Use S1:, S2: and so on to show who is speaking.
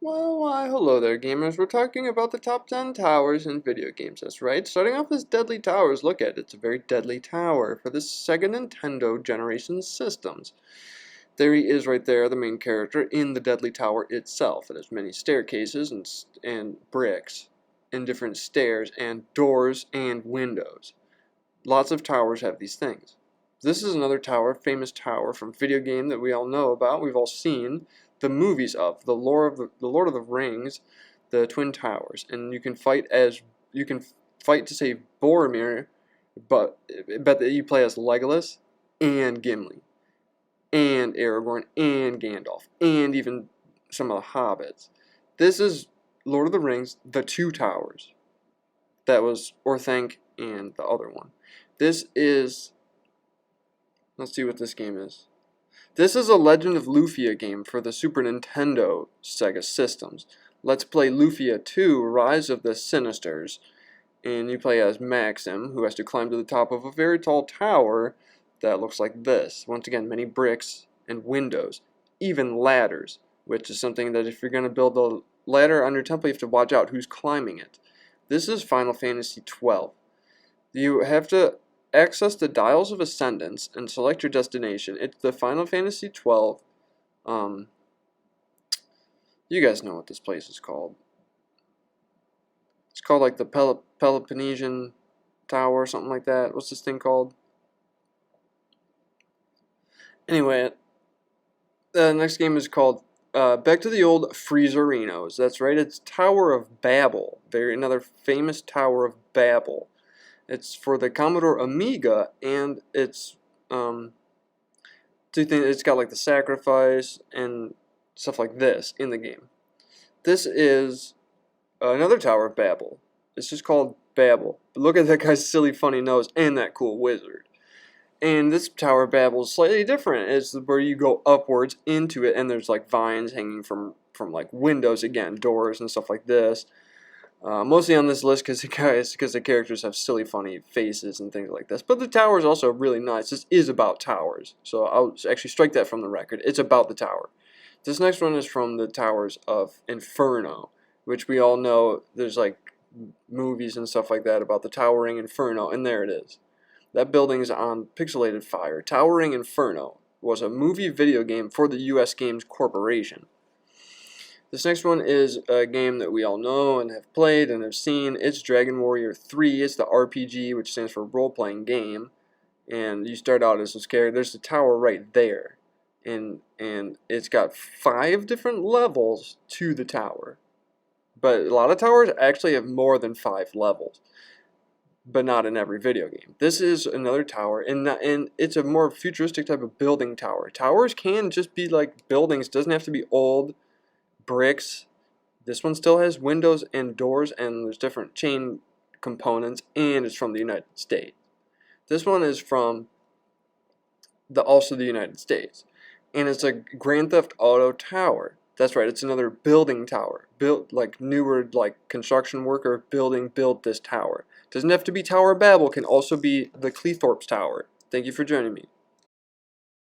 S1: Well, why, hello there, gamers. We're talking about the top 10 towers in video games. That's right. Starting off with Deadly Towers. Look at it. It's a very deadly tower for the Sega Nintendo generation systems. There he is right there, the main character, in the Deadly Tower itself. It has many staircases and bricks, and different stairs, and doors, and windows. Lots of towers have these things. This is another tower, famous tower from video game that we all know about. We've all seen the movies of the Lord of the Rings, the Twin Towers, and you can fight to save Boromir, but that you play as Legolas and Gimli and Aragorn and Gandalf and even some of the hobbits. This is Lord of the Rings, the Two Towers. That was Orthanc and the other one. This is, let's see what this game is. This is a Legend of Lufia game for the Super Nintendo Sega systems. Let's play Lufia 2, Rise of the Sinisters. And you play as Maxim, who has to climb to the top of a very tall tower that looks like this. Once again, many bricks and windows, even ladders, which is something that if you're going to build a ladder on your temple, you have to watch out who's climbing it. This is Final Fantasy XII. You have to access the Dials of Ascendance and select your destination. It's the Final Fantasy XII. You guys know what this place is called. It's called like the Peloponnesian Tower or something like that. What's this thing called? Anyway, the next game is called back to the old Freezerinos. That's right, it's Tower of Babel. They're another famous Tower of Babel. It's for the Commodore Amiga, and it's it's got like the sacrifice and stuff like this in the game. This is another Tower of Babel. It's just called Babel. But look at that guy's silly, funny nose and that cool wizard. And this Tower of Babel is slightly different. It's where you go upwards into it, and there's like vines hanging from like windows again, doors and stuff like this. Mostly on this list because the characters have silly, funny faces and things like this. But the tower is also really nice. This is about towers, so I'll actually strike that from the record. It's about the tower. This next one is from the Towers of Inferno, which we all know. There's like movies and stuff like that about the Towering Inferno, and there it is. That building is on Pixelated Fire. Towering Inferno was a movie video game for the US Games Corporation. This next one is a game that we all know and have played and have seen. It's Dragon Warrior 3. It's the RPG, which stands for role-playing game. And you start out as this character. There's the tower right there. And it's got 5 different levels to the tower. But a lot of towers actually have more than 5 levels. But not in every video game. This is another tower, and it's a more futuristic type of building tower. Towers can just be like buildings. It doesn't have to be old bricks. This one still has windows and doors, and there's different chain components, and it's from the United States. This one is from also the United States, and it's a Grand Theft Auto tower. That's right, it's another building tower. Built like newer construction worker built this tower. Doesn't have to be Tower of Babel, can also be the Cleethorpes Tower. Thank you for joining me.